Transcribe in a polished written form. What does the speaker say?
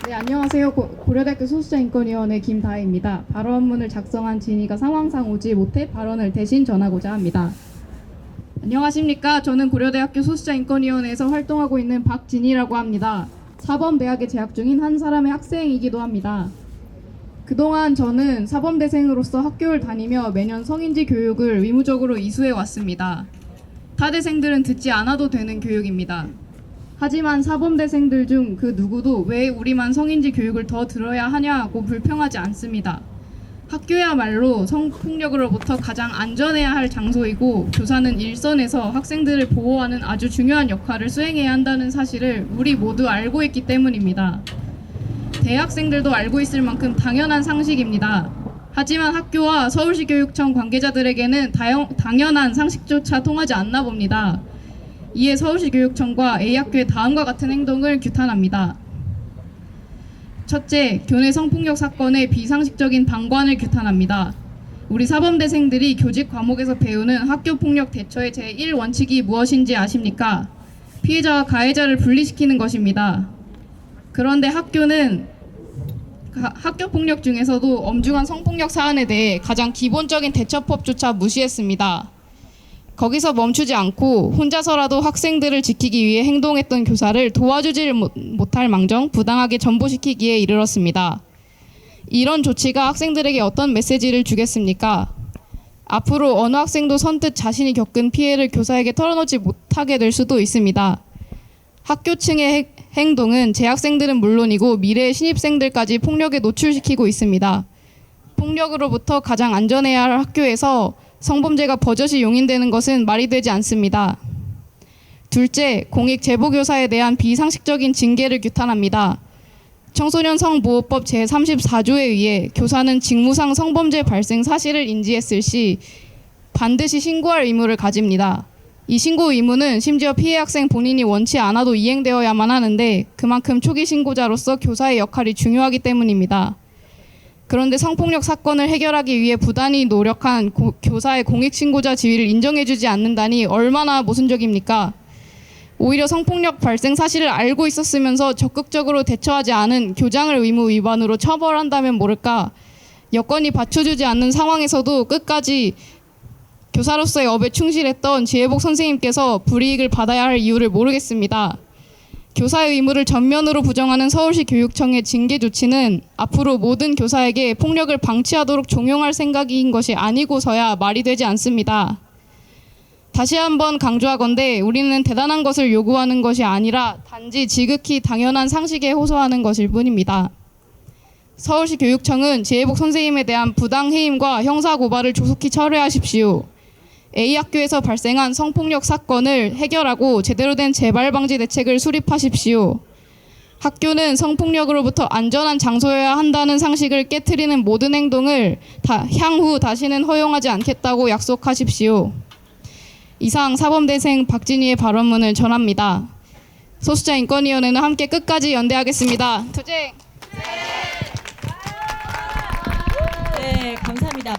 네, 안녕하세요. 고려대학교 소수자인권위원회 김다혜입니다. 발언문을 작성한 진이가 상황상 오지 못해 발언을 대신 전하고자 합니다. 안녕하십니까. 저는 고려대학교 소수자인권위원회에서 활동하고 있는 박진이라고 합니다. 사범대학에 재학 중인 한 사람의 학생이기도 합니다. 그동안 저는 사범대생으로서 학교를 다니며 매년 성인지 교육을 의무적으로 이수해 왔습니다. 타대생들은 듣지 않아도 되는 교육입니다. 하지만 사범대생들 중 그 누구도 왜 우리만 성인지 교육을 더 들어야 하냐고 불평하지 않습니다. 학교야말로 성폭력으로부터 가장 안전해야 할 장소이고 교사는 일선에서 학생들을 보호하는 아주 중요한 역할을 수행해야 한다는 사실을 우리 모두 알고 있기 때문입니다. 대학생들도 알고 있을 만큼 당연한 상식입니다. 하지만 학교와 서울시 교육청 관계자들에게는 당연한 상식조차 통하지 않나 봅니다. 이에 서울시 교육청과 A학교의 다음과 같은 행동을 규탄합니다. 첫째, 교내 성폭력 사건의 비상식적인 방관을 규탄합니다. 우리 사범대생들이 교직 과목에서 배우는 학교폭력 대처의 제1원칙이 무엇인지 아십니까? 피해자와 가해자를 분리시키는 것입니다. 그런데 학교는 학교폭력 중에서도 엄중한 성폭력 사안에 대해 가장 기본적인 대처법조차 무시했습니다. 거기서 멈추지 않고 혼자서라도 학생들을 지키기 위해 행동했던 교사를 도와주지를 못할 망정 부당하게 전보시키기에 이르렀습니다. 이런 조치가 학생들에게 어떤 메시지를 주겠습니까? 앞으로 어느 학생도 선뜻 자신이 겪은 피해를 교사에게 털어놓지 못하게 될 수도 있습니다. 학교 층의 행동은 재학생들은 물론이고 미래의 신입생들까지 폭력에 노출시키고 있습니다. 폭력으로부터 가장 안전해야 할 학교에서 성범죄가 버젓이 용인되는 것은 말이 되지 않습니다. 둘째, 공익 제보교사에 대한 비상식적인 징계를 규탄합니다. 청소년 성보호법 제34조에 의해 교사는 직무상 성범죄 발생 사실을 인지했을 시 반드시 신고할 의무를 가집니다. 이 신고 의무는 심지어 피해 학생 본인이 원치 않아도 이행되어야만 하는데 그만큼 초기 신고자로서 교사의 역할이 중요하기 때문입니다. 그런데 성폭력 사건을 해결하기 위해 부단히 노력한 교사의 공익신고자 지위를 인정해주지 않는다니 얼마나 모순적입니까? 오히려 성폭력 발생 사실을 알고 있었으면서 적극적으로 대처하지 않은 교장을 의무 위반으로 처벌한다면 모를까? 여건이 받쳐주지 않는 상황에서도 끝까지 교사로서의 업에 충실했던 지혜복 선생님께서 불이익을 받아야 할 이유를 모르겠습니다. 교사의 의무를 전면으로 부정하는 서울시 교육청의 징계 조치는 앞으로 모든 교사에게 폭력을 방치하도록 종용할 생각인 것이 아니고서야 말이 되지 않습니다. 다시 한번 강조하건대 우리는 대단한 것을 요구하는 것이 아니라 단지 지극히 당연한 상식에 호소하는 것일 뿐입니다. 서울시 교육청은 지혜복 선생님에 대한 부당해임과 형사고발을 조속히 철회하십시오. A학교에서 발생한 성폭력 사건을 해결하고 제대로 된 재발 방지 대책을 수립하십시오. 학교는 성폭력으로부터 안전한 장소여야 한다는 상식을 깨트리는 모든 행동을 향후 다시는 허용하지 않겠다고 약속하십시오. 이상 사범대생 박진희의 발언문을 전합니다. 소수자인권위원회는 함께 끝까지 연대하겠습니다. 투쟁!